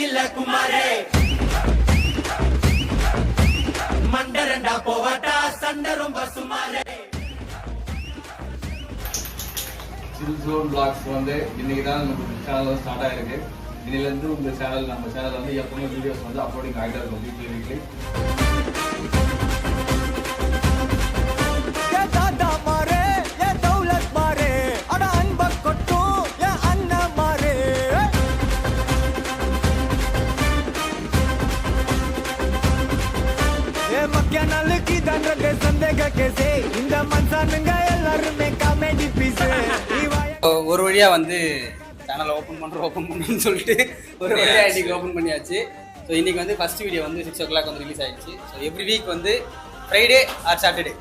இல்ல குமாரே மண்டரண்டா போவாட்டா சண்டை ரொம்ப சுமாரே. சில் ஜோன் பிளாக்ஸ் வந்து இன்னைக்கு தான் நம்ம சேனல் ஸ்டார்ட் ஆயிருக்கு. இன்னிலேருந்து உங்க சேனல் நம்ம சேனல் வந்து எப்பவுமே வீடியோஸ் வந்து அப்லோடிங் ஆகிட்டே இருக்கும் வீக்லி. ஒரு வழியா வந்து சேனல் ஓப்பன் பண்ணுறோம்னு சொல்லிட்டு ஒரு வழியா இன்னைக்கு ஓப்பன் பண்ணியாச்சு. ஸோ இன்னைக்கு வந்து ஃபர்ஸ்ட் வீடியோ வந்து 6 o'clock வந்து ரிலீஸ் ஆயிடுச்சு. ஸோ எவ்ரி வீக் வந்து ஃப்ரைடே ஆர் சாட்டர்டே